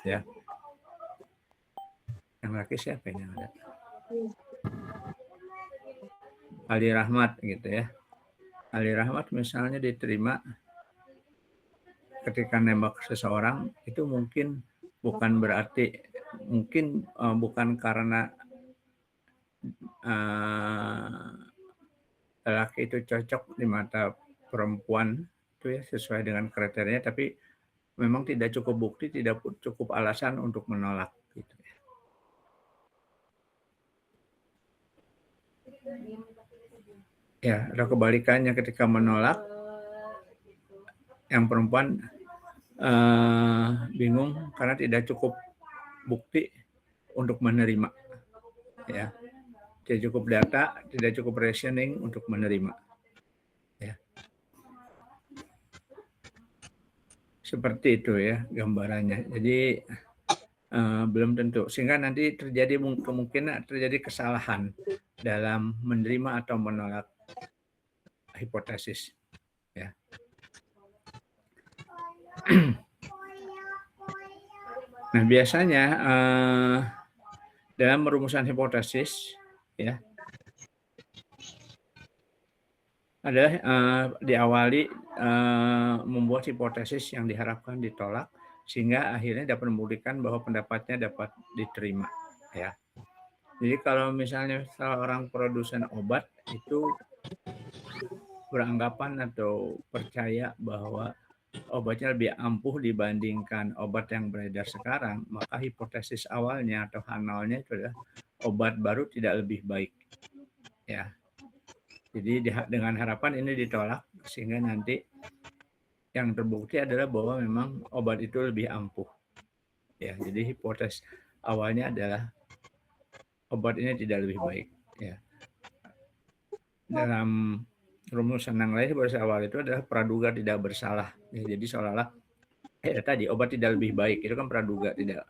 ya. Yang laki siapa ini yang ada? Ali Rahmat gitu ya. Ali Rahmat misalnya diterima ketika nembak seseorang itu mungkin bukan berarti bukan karena lelaki itu cocok di mata perempuan itu ya sesuai dengan kriterianya, tapi memang tidak cukup bukti, tidak cukup alasan untuk menolak gitu ya. Ya, ada kebalikannya ketika menolak yang perempuan bingung karena tidak cukup bukti untuk menerima ya. Tidak cukup data, tidak cukup reasoning untuk menerima. Ya. Seperti itu ya gambarannya. Jadi belum tentu. Sehingga nanti terjadi kemungkinan terjadi kesalahan dalam menerima atau menolak hipotesis. Ya. Nah biasanya dalam perumusan hipotesis ya adalah diawali membuat hipotesis yang diharapkan ditolak sehingga akhirnya dapat membuktikan bahwa pendapatnya dapat diterima ya. Jadi kalau misalnya seorang produsen obat itu beranggapan atau percaya bahwa obatnya lebih ampuh dibandingkan obat yang beredar sekarang, maka hipotesis awalnya atau H0-nya itu adalah obat baru tidak lebih baik ya. Jadi dengan harapan ini ditolak sehingga nanti yang terbukti adalah bahwa memang obat itu lebih ampuh. Ya, jadi hipotesis awalnya adalah obat ini tidak lebih baik. Ya. Dalam rumusan yang lain hipotesis awal itu adalah praduga tidak bersalah. Ya, jadi seolah-olah tadi obat tidak lebih baik itu kan praduga tidak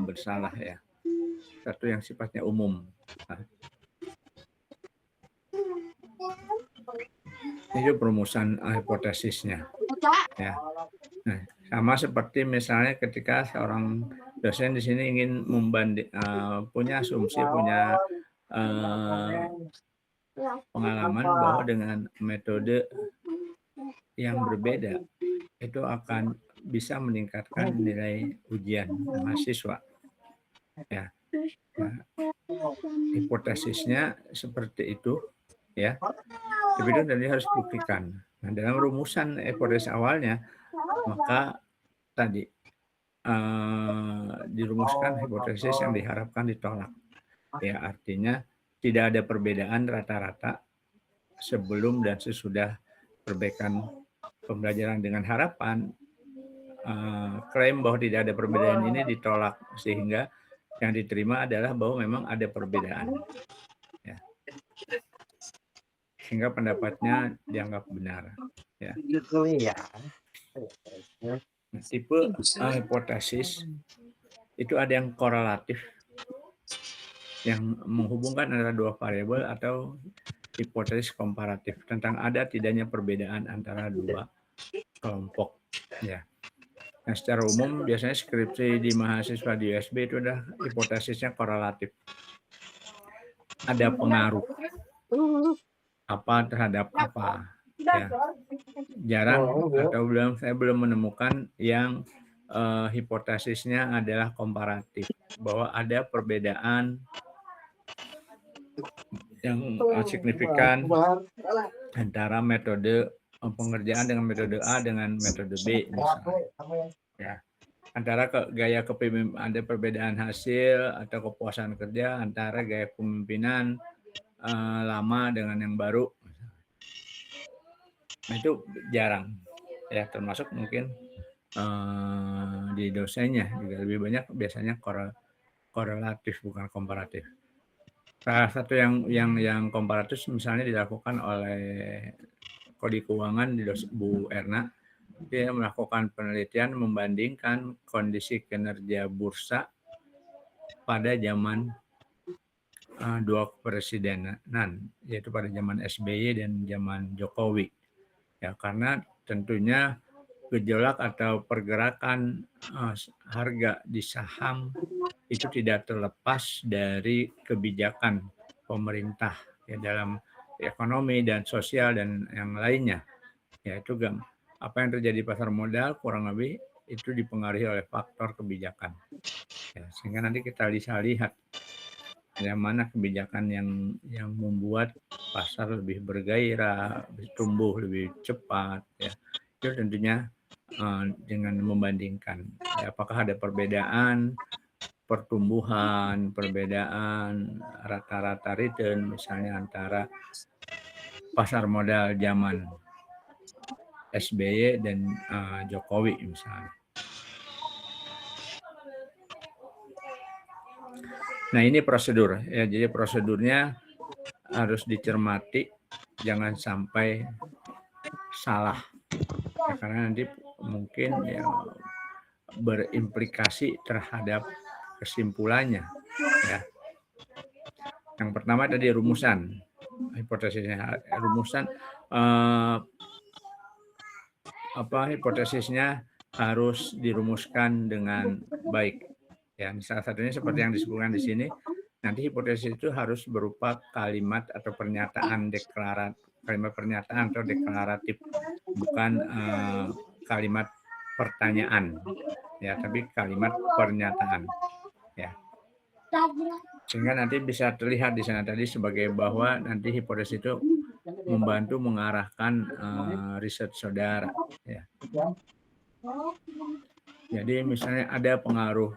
bersalah ya. Satu yang sifatnya umum. Nah, itu perumusan hipotesisnya. Ya. Nah, sama seperti misalnya ketika seorang dosen di sini ingin punya asumsi, punya pengalaman bahwa dengan metode yang berbeda itu akan bisa meningkatkan nilai ujian mahasiswa. Ya. Nah, hipotesisnya seperti itu, ya. Tapi itu nanti harus buktikan. Nah, dalam rumusan hipotesis awalnya, maka tadi dirumuskan hipotesis yang diharapkan ditolak. Ya, artinya tidak ada perbedaan rata-rata sebelum dan sesudah perbaikan pembelajaran dengan harapan klaim bahwa tidak ada perbedaan ini ditolak sehingga yang diterima adalah bahwa memang ada perbedaan. Ya. Sehingga pendapatnya dianggap benar. Ya. Tipe hipotesis itu ada yang korelatif, yang menghubungkan antara dua variabel, atau hipotesis komparatif tentang ada tidaknya perbedaan antara dua kelompok. Ya. Nah, secara umum biasanya skripsi di mahasiswa di USB itu adalah hipotesisnya korelatif. Ada pengaruh apa terhadap apa. Ya. Jarang atau saya belum menemukan yang hipotesisnya adalah komparatif, bahwa ada perbedaan yang signifikan antara metode pengerjaan dengan metode A dengan metode B misalnya. Ya. Antara gaya kepemimpinan, ada perbedaan hasil atau kepuasan kerja antara gaya kepemimpinan lama dengan yang baru. Nah, itu jarang ya, termasuk mungkin di dosennya juga lebih banyak biasanya korelatif bukan komparatif. Salah satu yang komparatif misalnya dilakukan oleh Kodi Keuangan di Bu Erna. Dia melakukan penelitian membandingkan kondisi kinerja bursa pada zaman dua kepresidenan, yaitu pada zaman SBY dan zaman Jokowi. Ya, karena tentunya gejolak atau pergerakan harga di saham itu tidak terlepas dari kebijakan pemerintah ya dalam ekonomi dan sosial dan yang lainnya. Ya itu apa yang terjadi di pasar modal kurang lebih itu dipengaruhi oleh faktor kebijakan. Ya, sehingga nanti kita bisa lihat yang mana kebijakan yang membuat pasar lebih bergairah, tumbuh lebih cepat ya. Itu tentunya dengan membandingkan ya, apakah ada perbedaan pertumbuhan, perbedaan rata-rata return misalnya antara pasar modal zaman SBY dan Jokowi misalnya. Nah ini prosedur ya, jadi prosedurnya harus dicermati, jangan sampai salah ya, karena nanti mungkin ya berimplikasi terhadap kesimpulannya ya. Yang pertama tadi rumusan, hipotesisnya rumusan hipotesisnya harus dirumuskan dengan baik. Ya, salah satunya seperti yang disebutkan di sini, nanti hipotesis itu harus berupa kalimat atau pernyataan deklaratif, bukan kalimat pertanyaan, ya, tapi kalimat pernyataan, ya. Sehingga nanti bisa terlihat di sana tadi sebagai bahwa nanti hipotesis itu membantu mengarahkan riset saudara, ya. Jadi misalnya ada pengaruh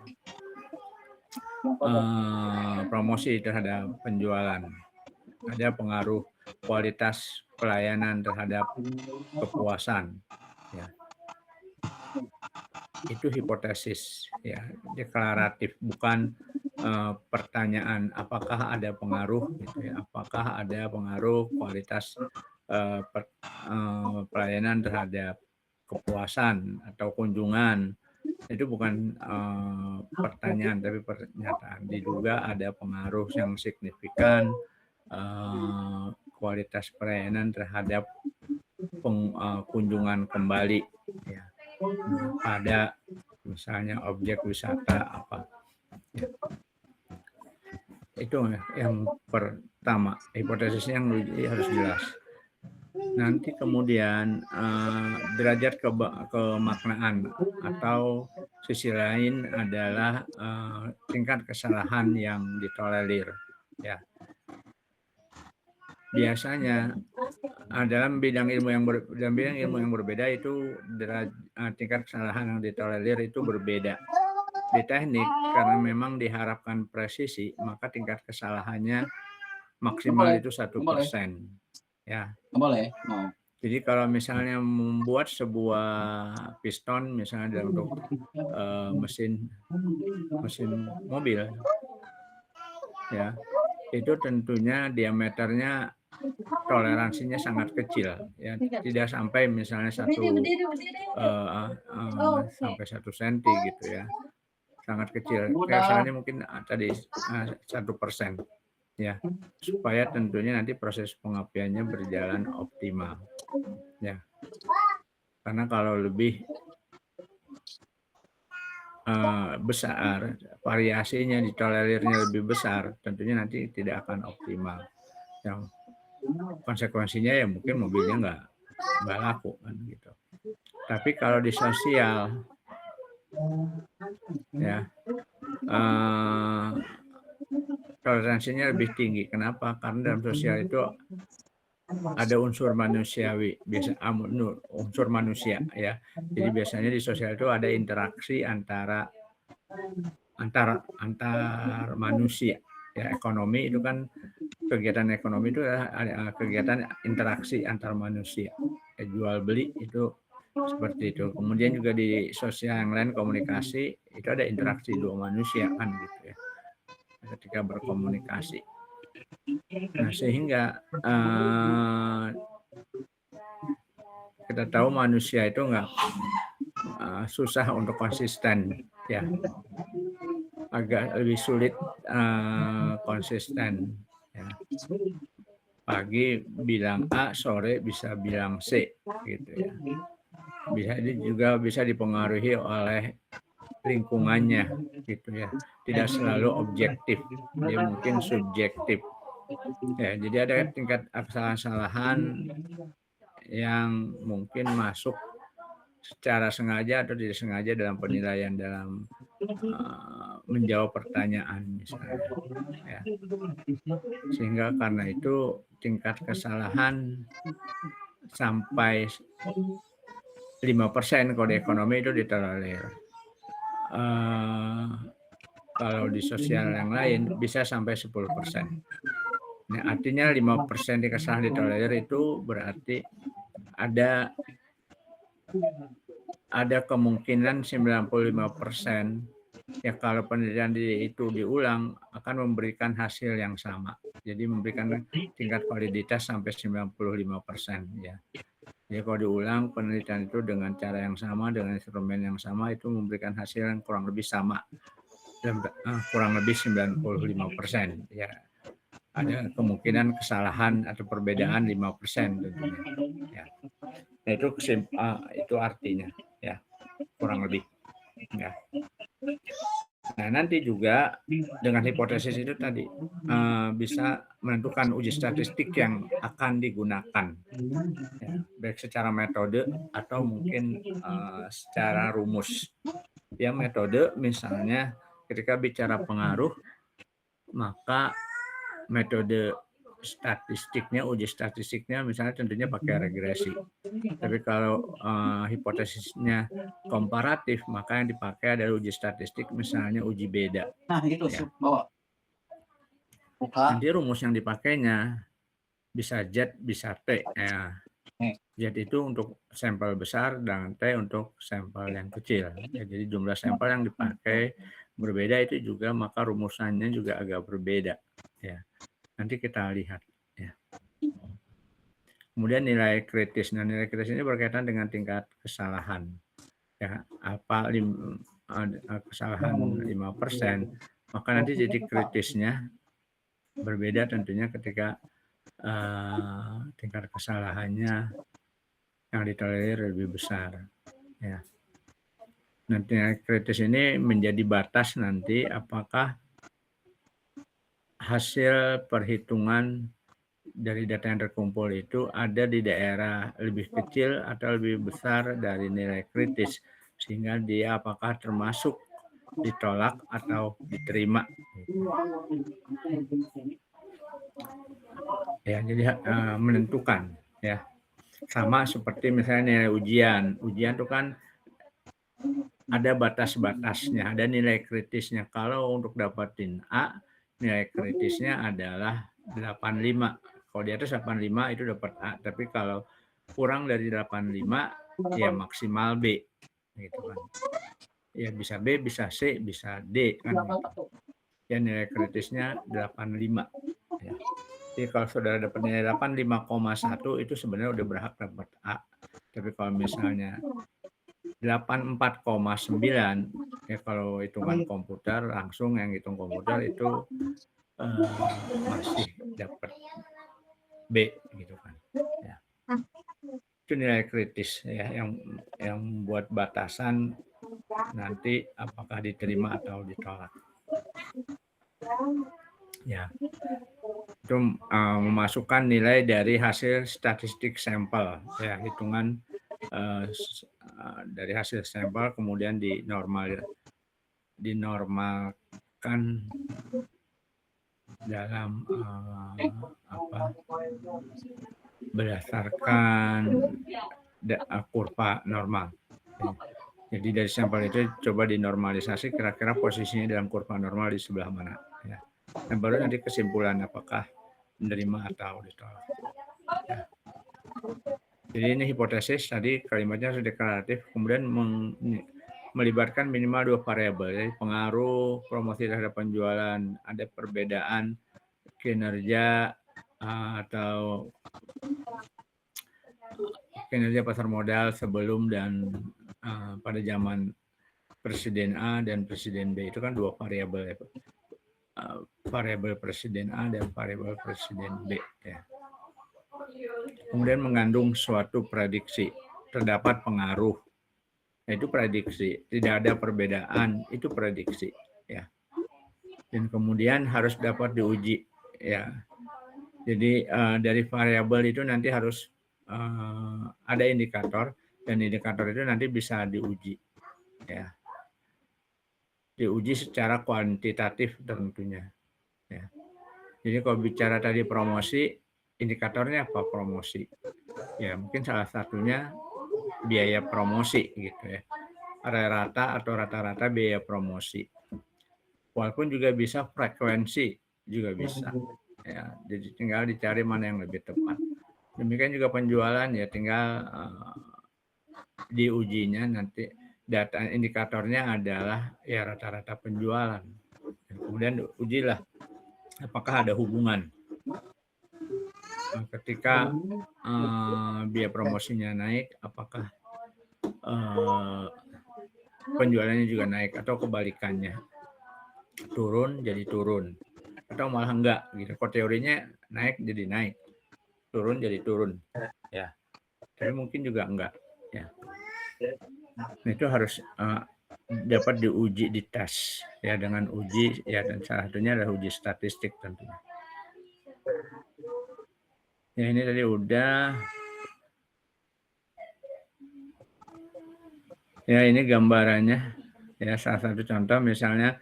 promosi terhadap penjualan, ada pengaruh kualitas pelayanan terhadap kepuasan, ya. Itu hipotesis, ya, deklaratif, bukan pertanyaan apakah ada pengaruh, gitu ya, apakah ada pengaruh kualitas pelayanan terhadap kepuasan atau kunjungan. Itu bukan pertanyaan tapi pernyataan. Diduga ada pengaruh yang signifikan kualitas pelayanan terhadap kunjungan kembali ya, pada misalnya objek wisata apa ya. Itu yang pertama, hipotesisnya yang harus jelas. Nanti kemudian derajat kemaknaan atau sisi lain adalah tingkat kesalahan yang ditolerir. Ya, biasanya dalam bidang ilmu yang berbeda itu tingkat kesalahan yang ditolerir itu berbeda. Di teknik karena memang diharapkan presisi, maka tingkat kesalahannya maksimal itu 1%. Ya. Boleh. Jadi kalau misalnya membuat sebuah piston misalnya untuk mesin mobil, ya, itu tentunya diameternya toleransinya sangat kecil, ya, tidak sampai misalnya sampai 1 senti gitu ya, sangat kecil. Misalnya mungkin tadi 1%. Ya, supaya tentunya nanti proses pengapiannya berjalan optimal. Ya, karena kalau lebih besar, variasinya ditolerirnya lebih besar, tentunya nanti tidak akan optimal. Yang konsekuensinya ya mungkin mobilnya nggak laku kan gitu. Tapi kalau di sosial, ya toleransinya lebih tinggi. Kenapa? Karena dalam sosial itu ada unsur manusiawi, unsur manusia ya. Jadi biasanya di sosial itu ada interaksi antar manusia. Ya, ekonomi itu kan kegiatan ekonomi itu adalah kegiatan interaksi antar manusia. Ya, jual beli itu seperti itu. Kemudian juga di sosial yang lain komunikasi itu ada interaksi dua manusia kan gitu ya. Ketika berkomunikasi. Nah, sehingga kita tahu manusia itu nggak susah untuk konsisten, ya, agak lebih sulit konsisten. Ya. Pagi bilang A, sore bisa bilang C, gitu ya. juga bisa dipengaruhi oleh lingkungannya gitu ya. Tidak selalu objektif, dia mungkin subjektif. Ya, jadi ada tingkat kesalahan-kesalahan yang mungkin masuk secara sengaja atau tidak sengaja dalam penilaian dalam menjawab pertanyaan misalnya. Ya. Sehingga karena itu tingkat kesalahan sampai 5% kalau di ekonomi itu ditolerir. Kalau di sosial yang lain bisa sampai 10%. Nah, artinya 5% kesalahan ditolerir itu berarti ada kemungkinan 95% ya kalau penelitian itu diulang akan memberikan hasil yang sama. Jadi memberikan tingkat validitas sampai 95% ya. Jadi kalau diulang penelitian itu dengan cara yang sama, dengan instrumen yang sama, itu memberikan hasil yang kurang lebih sama. Dan kurang lebih 95% ya. Ada kemungkinan kesalahan atau perbedaan 5% tentunya. Ya. Nah, itu artinya ya, kurang lebih. Ya. Nah, nanti juga dengan hipotesis itu tadi bisa menentukan uji statistik yang akan digunakan, ya, baik secara metode atau mungkin secara rumus. Ya, metode misalnya ketika bicara pengaruh, maka metode statistiknya, uji statistiknya misalnya tentunya pakai regresi. Tapi kalau hipotesisnya komparatif, maka yang dipakai adalah uji statistik, misalnya uji beda. Nah, itu Ya. bawa. Buka. Nanti rumus yang dipakainya bisa Z, bisa T. Ya. Z itu untuk sampel besar dan T untuk sampel yang kecil. Ya, jadi jumlah sampel yang dipakai berbeda itu juga, maka rumusannya juga agak berbeda. Ya. Nanti kita lihat. Ya. Kemudian nilai kritis. Nah, nilai kritis ini berkaitan dengan tingkat kesalahan. Ya, kesalahan 5%, maka nanti jadi kritisnya berbeda tentunya ketika tingkat kesalahannya yang ditolerir lebih besar. Ya. Nanti kritis ini menjadi batas nanti apakah hasil perhitungan dari data yang terkumpul itu ada di daerah lebih kecil atau lebih besar dari nilai kritis, sehingga dia apakah termasuk ditolak atau diterima. Ya, jadi menentukan ya. Sama seperti misalnya nilai ujian. Ujian itu kan ada batas-batasnya, ada nilai kritisnya. Kalau untuk dapatin A, nilai kritisnya adalah 85. Kalau di atas 85 itu dapat A, tapi kalau kurang dari 85 ya maksimal B gitu kan. Ya bisa B, bisa C, bisa D kan gitu. Ya nilai kritisnya 85 ya. Jadi kalau saudara dapat nilai 85,1 itu sebenarnya udah berhak dapat A. Tapi kalau misalnya 84,9 ya kalau hitungan komputer langsung yang hitung komputer itu masih dapat B gitu kan. Ya. Itu nilai kritis ya yang buat batasan nanti apakah diterima atau ditolak. Ya. Itu memasukkan nilai dari hasil statistik sampel ya, hitungan dari hasil sampel kemudian dinormalkan dalam berdasarkan kurva normal. Jadi dari sampel itu coba dinormalisasi kira-kira posisinya dalam kurva normal di sebelah mana. Ya. Dan baru nanti kesimpulan apakah menerima atau ditolak. Ya. Jadi ini hipotesis, tadi kalimatnya sudah deklaratif, kemudian melibatkan minimal 2 variabel, jadi pengaruh promosi terhadap penjualan, ada perbedaan kinerja atau kinerja pasar modal sebelum dan pada zaman Presiden A dan Presiden B, itu kan 2 variabel ya, variabel Presiden A dan variabel Presiden B ya. Kemudian mengandung suatu prediksi terdapat pengaruh. Nah, itu prediksi. Tidak ada perbedaan, itu prediksi. Ya. Dan kemudian harus dapat diuji. Ya. Jadi dari variabel itu nanti harus ada indikator, dan indikator itu nanti bisa diuji. Ya. Diuji secara kuantitatif tentunya. Ya. Jadi kalau bicara tadi promosi, indikatornya apa promosi? Ya mungkin salah satunya biaya promosi gitu ya. Rata atau rata-rata biaya promosi. Walaupun juga bisa frekuensi juga bisa. Ya, jadi tinggal dicari mana yang lebih tepat. Demikian juga penjualan ya tinggal diujinya nanti data indikatornya adalah ya rata-rata penjualan. Kemudian ujilah apakah ada hubungan ketika biaya promosinya naik, apakah penjualannya juga naik atau kebalikannya, turun jadi turun atau malah enggak gitu. Kok teorinya naik jadi naik, turun jadi turun ya, tapi mungkin juga enggak ya. Nah, itu harus dapat diuji di tes ya, dengan uji ya, dan salah satunya adalah uji statistik tentunya. Ya ini tadi udah. Ya ini gambarannya ya, salah satu contoh misalnya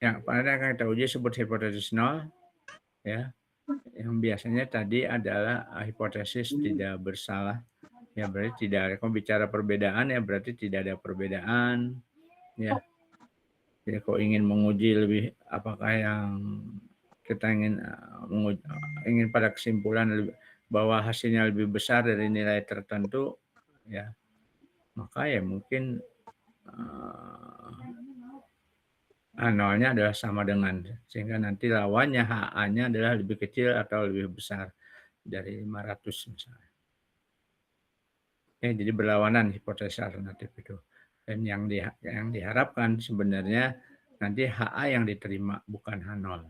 yang pada akan kita uji sebut hipotesis nol ya, yang biasanya tadi adalah hipotesis tidak bersalah ya, berarti tidak ada. Kalau bicara perbedaan ya berarti tidak ada perbedaan ya. Jadi kalau ingin menguji lebih apakah yang kita ingin pada kesimpulan bahwa hasilnya lebih besar dari nilai tertentu ya, maka ya mungkin nolnya adalah sama dengan, sehingga nanti lawannya HA-nya adalah lebih kecil atau lebih besar dari 500 misalnya. Jadi berlawanan hipotesis alternatif itu. Dan yang diharapkan sebenarnya nanti HA yang diterima bukan H0.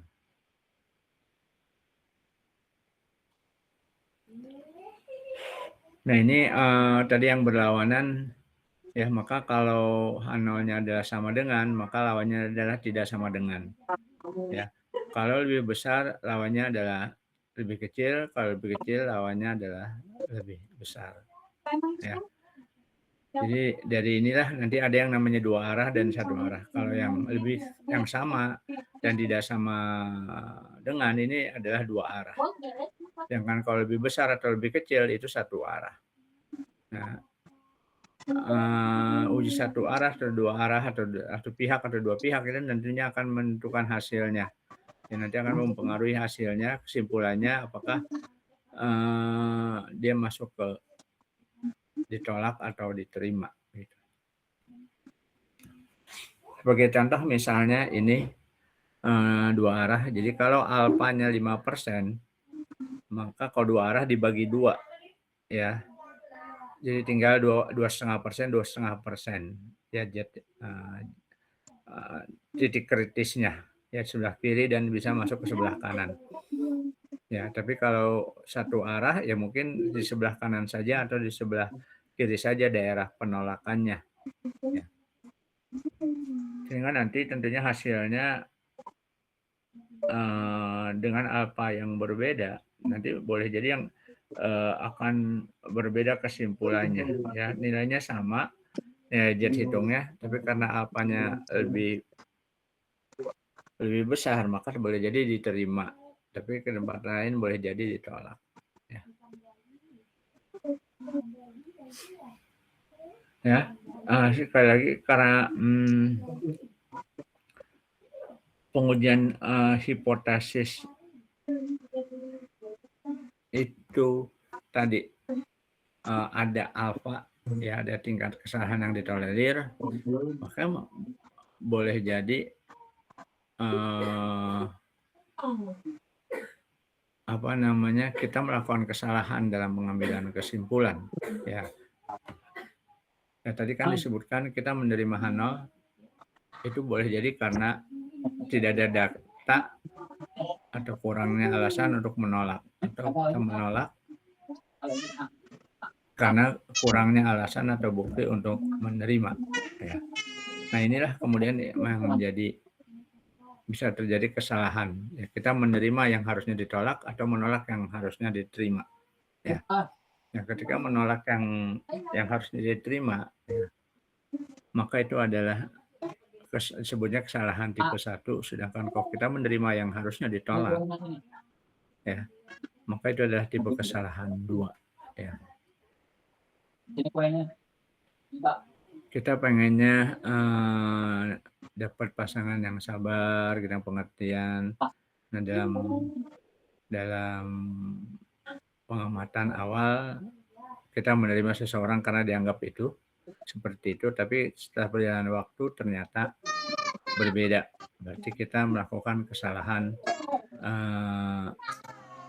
Nah ini tadi yang berlawanan ya, maka kalau H0-nya adalah sama dengan, maka lawannya adalah tidak sama dengan. Ya, kalau lebih besar lawannya adalah lebih kecil, kalau lebih kecil lawannya adalah lebih besar. Ya. Jadi dari inilah nanti ada yang namanya dua arah dan satu arah. Kalau yang sama dan tidak sama dengan ini adalah dua arah. Sedangkan kalau lebih besar atau lebih kecil itu satu arah. Nah, uji satu arah atau dua arah atau satu pihak atau dua pihak itu tentunya akan menentukan hasilnya. Ya, nanti akan mempengaruhi hasilnya, kesimpulannya apakah dia masuk ke ditolak atau diterima. Gitu. Sebagai contoh misalnya ini dua arah. Jadi kalau alfanya 5%, maka kalau dua arah dibagi dua, ya. Jadi tinggal 2,5%, 2,5%. Ya, titik kritisnya ya sebelah kiri dan bisa masuk ke sebelah kanan. Ya, tapi kalau satu arah ya mungkin di sebelah kanan saja atau di sebelah kiri saja daerah penolakannya. Ya. Sehingga nanti tentunya hasilnya dengan alfa yang berbeda, nanti boleh jadi yang akan berbeda kesimpulannya. Ya, nilainya sama, ya jet hitungnya, tapi karena alfanya lebih besar, maka boleh jadi diterima. Tapi ke tempat lain boleh jadi ditolak. Ya, sekali lagi karena pengujian hipotesis itu tadi ada alfa, ya ada tingkat kesalahan yang ditolerir, maka boleh jadi kita melakukan kesalahan dalam pengambilan kesimpulan. Ya, tadi kan disebutkan kita menerima H0 itu boleh jadi karena tidak ada data atau kurangnya alasan untuk menolak, atau kita menolak karena kurangnya alasan atau bukti untuk menerima. Ya. Nah inilah kemudian yang menjadi bisa terjadi kesalahan. Ya, kita menerima yang harusnya ditolak atau menolak yang harusnya diterima. Ya. Nah, ketika menolak yang harusnya diterima, ya, maka itu adalah sebutnya kesalahan tipe 1, sedangkan kalau kita menerima yang harusnya ditolak, ya, maka itu adalah tipe kesalahan 2. Ya. Kita pengennya dapat pasangan yang sabar, yang pengertian. Nah, dalam pengamatan awal kita menerima seseorang karena dianggap itu seperti itu, tapi setelah berjalan waktu ternyata berbeda. Berarti kita melakukan kesalahan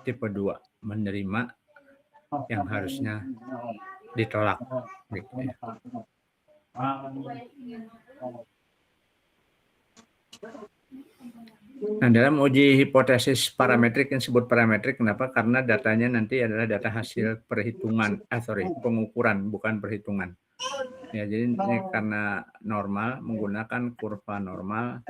tipe 2, menerima yang harusnya ditolak. Gitu ya. Nah, dalam uji hipotesis parametrik yang disebut parametrik, kenapa? Karena datanya nanti adalah data hasil perhitungan, pengukuran, bukan perhitungan. Ya, jadi ini karena normal, menggunakan kurva normal,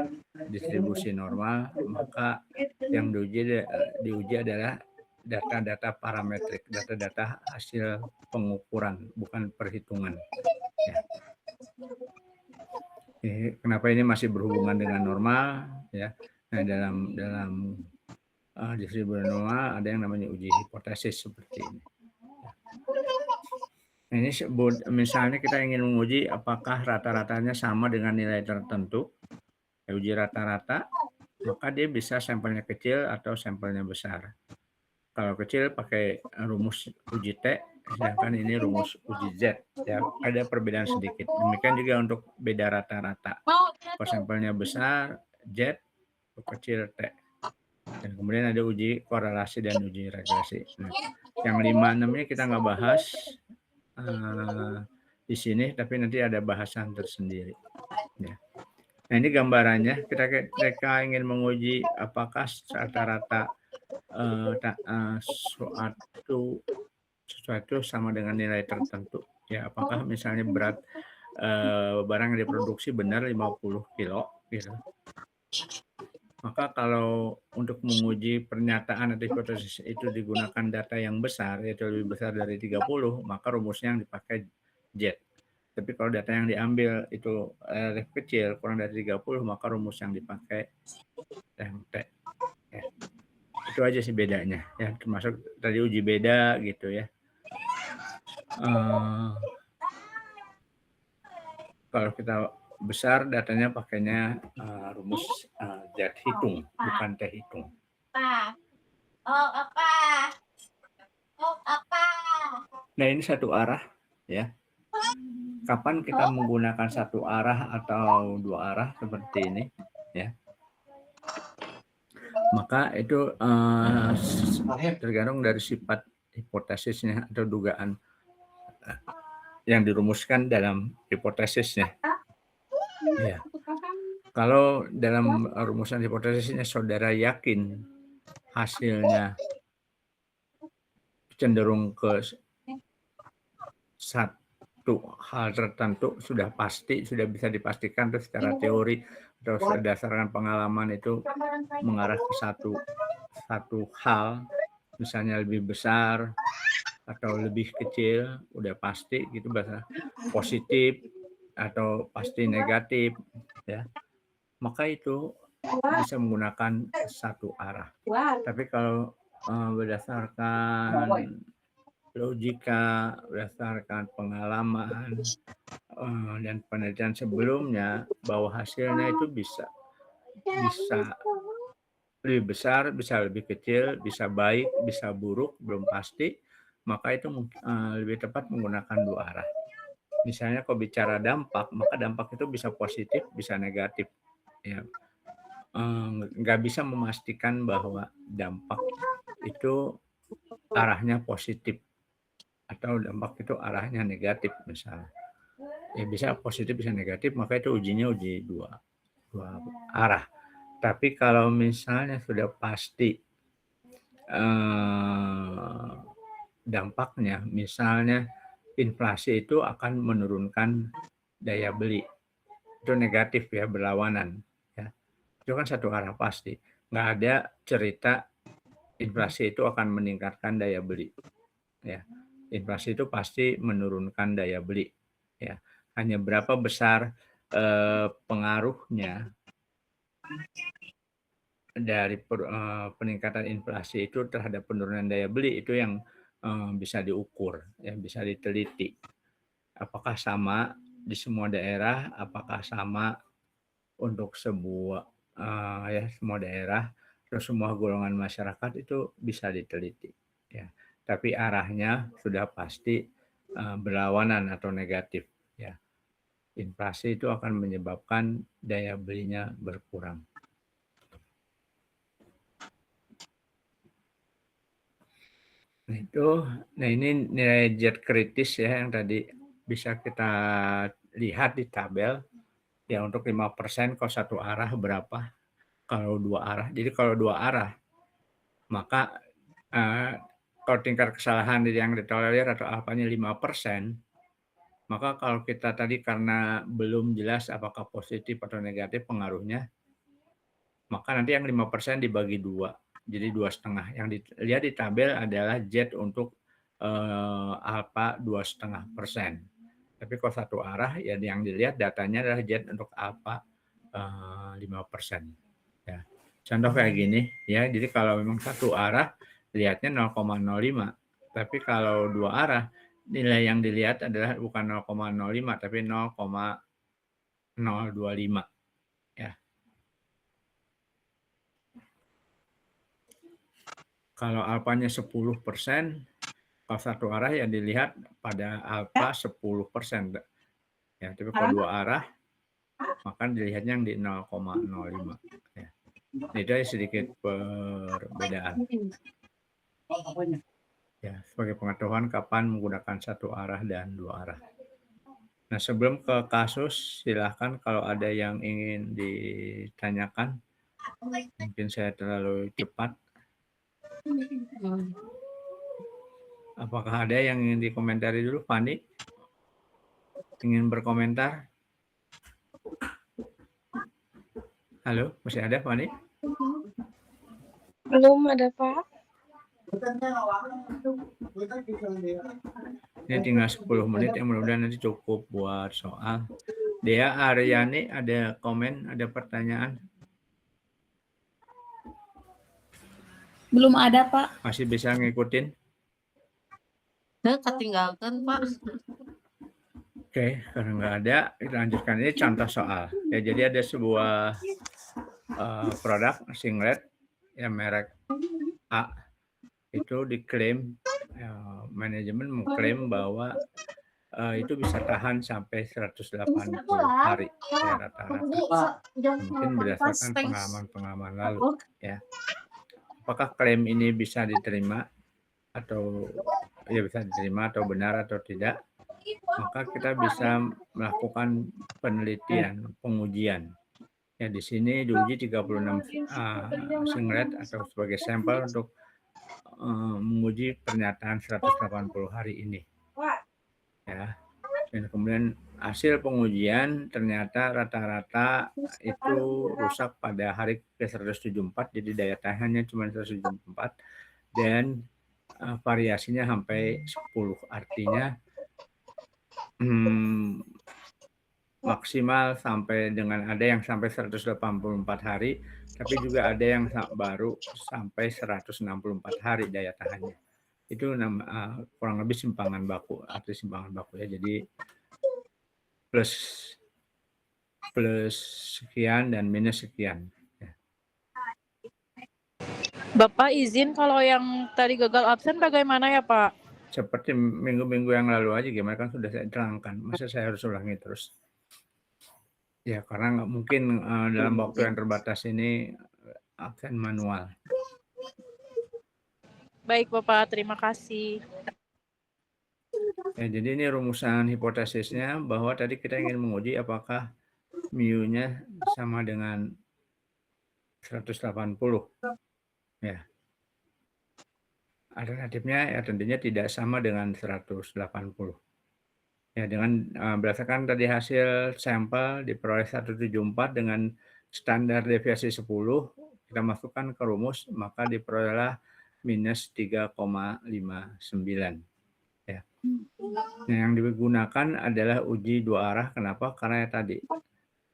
distribusi normal, maka yang diuji adalah data-data parametrik, data-data hasil pengukuran, bukan perhitungan. Ya. Kenapa ini masih berhubungan dengan normal? Ya. Nah, dalam distribusi normal ada yang namanya uji hipotesis seperti ini. Nah, ini misalnya kita ingin menguji apakah rata-ratanya sama dengan nilai tertentu. Uji rata-rata, maka dia bisa sampelnya kecil atau sampelnya besar. Kalau kecil pakai rumus uji T, sedangkan ini rumus uji Z. Ya, ada perbedaan sedikit. Demikian juga untuk beda rata-rata. Kalau sampelnya besar, Z, kecil T. Dan kemudian ada uji korelasi dan uji regresi. Nah, yang 5-6-nya kita nggak bahas di sini, tapi nanti ada bahasan tersendiri. Ya. Nah, ini gambarannya. Kita ingin menguji apakah rata-rata sesuatu sama dengan nilai tertentu. Ya, apakah misalnya berat barang yang diproduksi benar 50 kilo, gitu. Maka kalau untuk menguji pernyataan atau hipotesis itu digunakan data yang besar, yaitu lebih besar dari 30, maka rumusnya yang dipakai Z. Tapi kalau data yang diambil itu kecil, kurang dari 30, maka rumus yang dipakai yang T. Ya. Itu aja sih bedanya. Ya, termasuk tadi uji beda gitu ya. Kalau kita besar datanya pakainya rumus Z hitung, bukan T hitung. Nah, ini satu arah ya. Kapan kita menggunakan satu arah atau dua arah seperti ini ya? Maka itu tergantung dari sifat hipotesisnya atau dugaan yang dirumuskan dalam hipotesisnya. Ya. Kalau dalam rumusan hipotesisnya saudara yakin hasilnya cenderung ke satu hal tertentu, sudah pasti, sudah bisa dipastikan terus secara teori atau berdasarkan pengalaman itu mengarah ke satu hal, misalnya lebih besar atau lebih kecil, udah pasti gitu, bahasa positif atau pasti negatif ya, maka itu bisa menggunakan satu arah. Tapi kalau berdasarkan logika, berdasarkan pengalaman dan penelitian sebelumnya, bahwa hasilnya itu bisa lebih besar, bisa lebih kecil, bisa baik, bisa buruk, belum pasti, maka itu lebih tepat menggunakan dua arah. Misalnya kalau bicara dampak, maka dampak itu bisa positif, bisa negatif. Ya, nggak bisa memastikan bahwa dampak itu arahnya positif atau dampak itu arahnya negatif misalnya. Ya bisa positif, bisa negatif, maka itu ujinya uji dua arah. Tapi kalau misalnya sudah pasti dampaknya. Misalnya inflasi itu akan menurunkan daya beli. Itu negatif ya, berlawanan ya. Itu kan satu arah pasti. Nggak ada cerita inflasi itu akan meningkatkan daya beli ya. Inflasi itu pasti menurunkan daya beli ya. Hanya berapa besar pengaruhnya dari peningkatan inflasi itu terhadap penurunan daya beli itu yang bisa diukur ya, bisa diteliti. Apakah sama di semua daerah, apakah sama untuk semua daerah, terus semua golongan masyarakat itu bisa diteliti ya. Tapi arahnya sudah pasti berlawanan atau negatif ya. Inflasi itu akan menyebabkan daya belinya berkurang. Nah ini nilai Z kritis ya yang tadi bisa kita lihat di tabel ya, untuk 5% kalau satu arah berapa, kalau dua arah. Jadi kalau dua arah maka kalau tingkat kesalahan yang ditolerir atau alfanya 5%, maka kalau kita tadi karena belum jelas apakah positif atau negatif pengaruhnya, maka nanti yang 5% dibagi 2, jadi 2,5. Yang dilihat di tabel adalah Z untuk alfa 2,5%. Tapi kalau satu arah ya yang dilihat datanya adalah Z untuk alfa 5%. Ya. Contoh kayak gini ya, jadi kalau memang satu arah lihatnya 0,05, tapi kalau dua arah nilai yang dilihat adalah bukan 0,05 tapi 0,025 ya. Kalau alfanya 10%, kalau satu arah ya dilihat pada alfa 10%. Ya, tapi kalau dua arah maka dilihatnya yang di 0,05 ya. Itu sedikit perbedaan. Ya, sebagai pengetahuan kapan menggunakan satu arah dan dua arah. Nah, sebelum ke kasus, silahkan kalau ada yang ingin ditanyakan. Mungkin saya terlalu cepat. Apakah ada yang ingin dikomentari dulu, Fani? Ingin berkomentar? Halo, masih ada, Fani? Belum ada, Pak. Ini tinggal 10 menit, yang mudah-mudahan nanti cukup buat soal. Dea Aryani, ada komen, ada pertanyaan? Belum ada, Pak. Masih bisa ngikutin? Ketinggalkan, Pak. Oke, karena nggak ada, kita lanjutkan. Ini contoh soal. Ya, jadi ada sebuah produk singlet ya merek A, itu diklaim manajemen mengklaim bahwa itu bisa tahan sampai 180 hari ya rata-rata. Mungkin berdasarkan pengalaman lalu ya. Apakah klaim ini bisa diterima atau benar atau tidak? Maka kita bisa melakukan penelitian, pengujian. Ya, di sini diuji 36 singlet atau sebagai sampel untuk menguji pernyataan 180 hari ini. Ya. Dan kemudian hasil pengujian ternyata rata-rata itu rusak pada hari ke-174, jadi daya tahannya cuma 174 dan variasinya sampai 10, artinya maksimal sampai dengan ada yang sampai 184 hari, tapi juga ada yang baru sampai 164 hari daya tahannya. Itu kurang lebih simpangan baku, arti simpangan baku ya. Jadi plus sekian dan minus sekian. Ya. Bapak izin kalau yang tadi gagal absen bagaimana ya, Pak? Seperti minggu-minggu yang lalu aja, gimana kan sudah saya terangkan. Masa saya harus ulangi terus? Ya, karena nggak mungkin dalam waktu yang terbatas ini absen manual. Baik, Bapak. Terima kasih. Ya, jadi ini rumusan hipotesisnya bahwa tadi kita ingin menguji apakah mu-nya sama dengan 180. Ya. Alternatifnya ya tentunya tidak sama dengan 180. Ya dengan berdasarkan tadi hasil sampel diperoleh 174 dengan standar deviasi 10, kita masukkan ke rumus maka diperolehlah minus 3,59. Ya. Nah, yang digunakan adalah uji dua arah. Kenapa? Karena ya tadi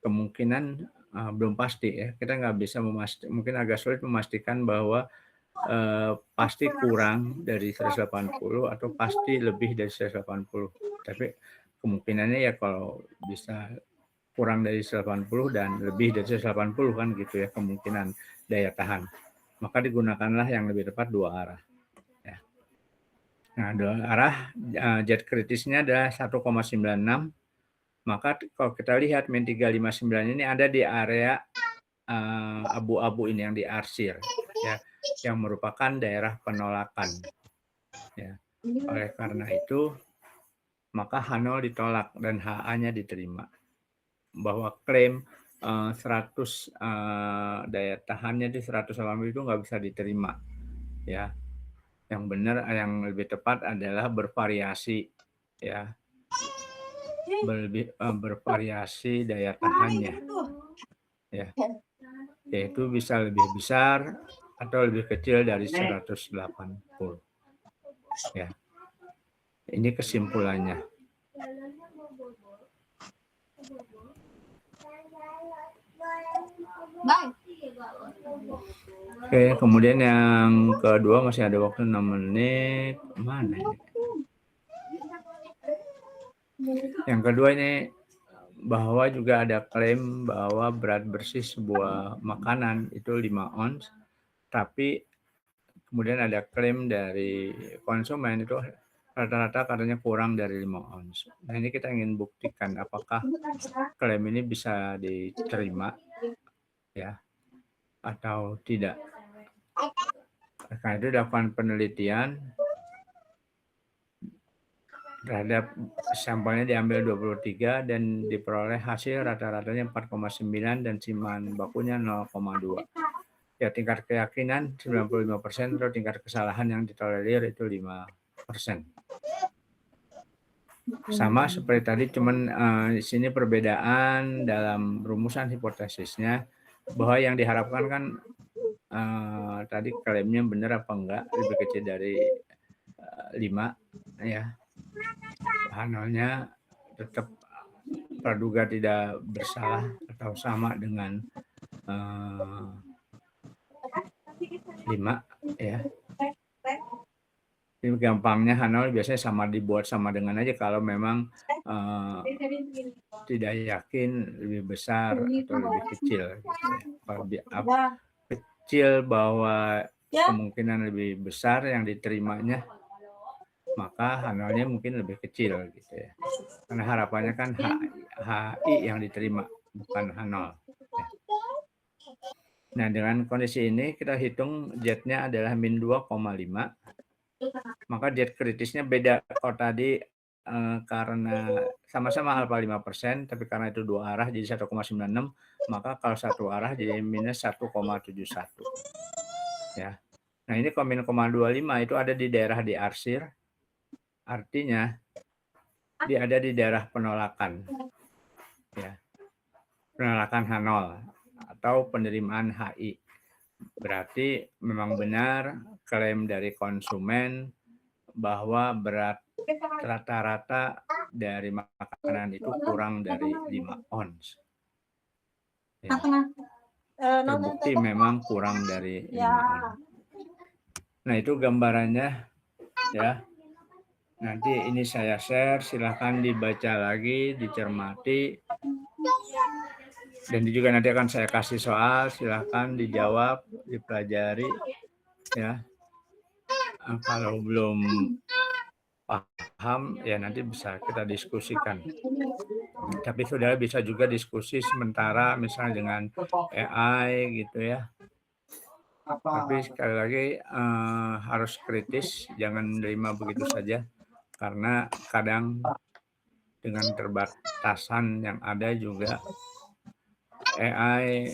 kemungkinan belum pasti ya. Kita nggak bisa mungkin agak sulit memastikan bahwa pasti kurang dari 180 atau pasti lebih dari 180. Tapi kemungkinannya ya kalau bisa kurang dari 180 dan lebih dari 180 kan gitu ya kemungkinan daya tahan. Maka digunakanlah yang lebih tepat dua arah. Ya. Nah, dua arah jet kritisnya adalah 1,96. Maka kalau kita lihat min 359 ini ada di area abu-abu ini yang diarsir ya, yang merupakan daerah penolakan ya. Oleh karena itu maka H0 ditolak dan HA-nya diterima, bahwa klaim 100 daya tahannya di 180 itu nggak bisa diterima ya. Yang benar, yang lebih tepat adalah bervariasi ya, bervariasi daya tahannya ya, yaitu bisa lebih besar atau lebih kecil dari 180 ya. Ini kesimpulannya. Oke, kemudian yang kedua masih ada waktu 6 menit. Mana ini? Yang kedua ini bahwa juga ada klaim bahwa berat bersih sebuah makanan itu 5 ons, tapi kemudian ada klaim dari konsumen itu rata-rata katanya kurang dari 5 ons. Nah, ini kita ingin buktikan apakah klaim ini bisa diterima ya atau tidak. Karena itu dilakukan penelitian terhadap sampelnya, diambil 23 dan diperoleh hasil rata-ratanya 4,9 dan siman bakunya 0,2. Ya, tingkat keyakinan 95% atau tingkat kesalahan yang ditolerir itu 5%. Sama seperti tadi, cuman di sini perbedaan dalam rumusan hipotesisnya, bahwa yang diharapkan kan tadi klaimnya benar apa enggak, lebih kecil dari 5 ya. H0-nya tetap praduga tidak bersalah atau sama dengan 5 ya. Ini gampangnya H0 biasanya sama, dibuat sama dengan aja kalau memang tidak yakin lebih besar atau lebih kecil gitu ya. Kalau kecil bahwa kemungkinan lebih besar yang diterimanya, maka H0-nya mungkin lebih kecil gitu ya. Karena harapannya kan HI yang diterima, bukan H0. Ya. Nah, dengan kondisi ini kita hitung jetnya adalah min 2,5. Maka jet kritisnya beda. Kalau tadi karena sama-sama alfa 5%, tapi karena itu dua arah jadi 1,96, maka kalau satu arah jadi minus 1,71. Ya. Nah, ini kalau min 0,25 itu ada di daerah diarsir. Artinya dia ada di daerah penolakan, ya, penolakan H0 atau penerimaan HI. Berarti memang benar klaim dari konsumen bahwa berat rata-rata dari makanan itu kurang dari 5 ons. Ya. Terbukti memang kurang dari 5 ons. Nah, itu gambarannya ya. Nanti ini saya share, silahkan dibaca lagi, dicermati. Dan juga nanti akan saya kasih soal, silahkan dijawab, dipelajari. Ya. Kalau belum paham, ya nanti bisa kita diskusikan. Tapi saudara bisa juga diskusi sementara misalnya dengan AI gitu ya. Tapi sekali lagi harus kritis, jangan menerima begitu saja. Karena kadang dengan terbatasan yang ada juga AI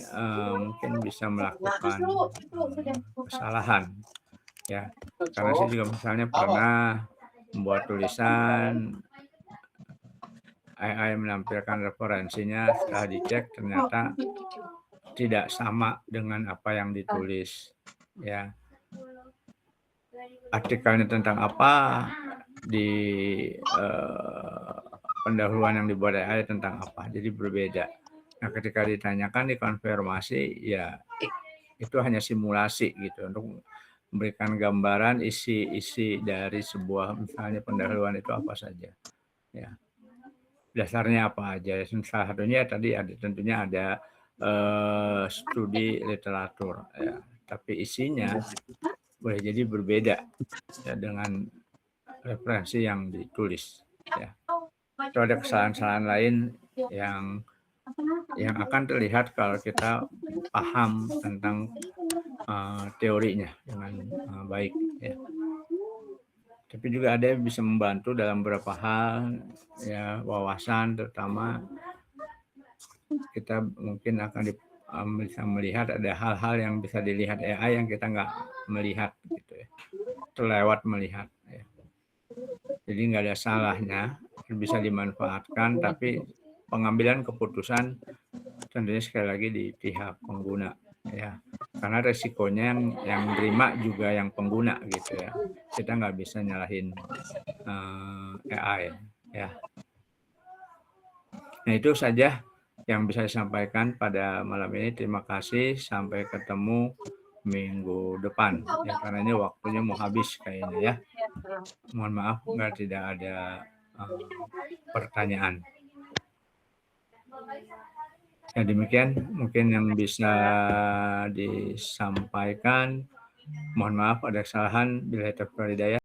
mungkin bisa melakukan kesalahan ya. Karena saya juga misalnya pernah membuat tulisan, AI menampilkan referensinya, setelah dicek ternyata tidak sama dengan apa yang ditulis, ya. Artikelnya tentang apa, di pendahuluan yang dibuat AI tentang apa, jadi berbeda. Nah, ketika ditanyakan, dikonfirmasi, ya itu hanya simulasi gitu untuk memberikan gambaran isi dari sebuah misalnya pendahuluan itu apa saja, ya. Dasarnya apa aja, salah satunya tadi tentunya ada studi literatur, ya. Tapi isinya boleh jadi berbeda, ya, dengan referensi yang ditulis, ya. Itu ada kesalahan-kesalahan lain yang akan terlihat kalau kita paham tentang teorinya dengan baik, ya. Tapi juga ada yang bisa membantu dalam beberapa hal, ya, wawasan, terutama kita mungkin akan bisa melihat ada hal-hal yang bisa dilihat AI yang kita nggak melihat gitu, ya. Terlewat melihat, ya. Jadi nggak ada salahnya, bisa dimanfaatkan, tapi pengambilan keputusan tentunya sekali lagi di pihak pengguna, ya. Karena resikonya yang terima juga yang pengguna gitu, ya. Kita nggak bisa nyalahin AI, ya. Nah, itu saja yang bisa disampaikan pada malam ini. Terima kasih, sampai ketemu minggu depan, ya, karena ini waktunya mau habis kayaknya, ya. Mohon maaf tidak ada pertanyaan. Ya, demikian mungkin yang bisa disampaikan. Mohon maaf ada kesalahan. Billahi taufiq wal hidayah.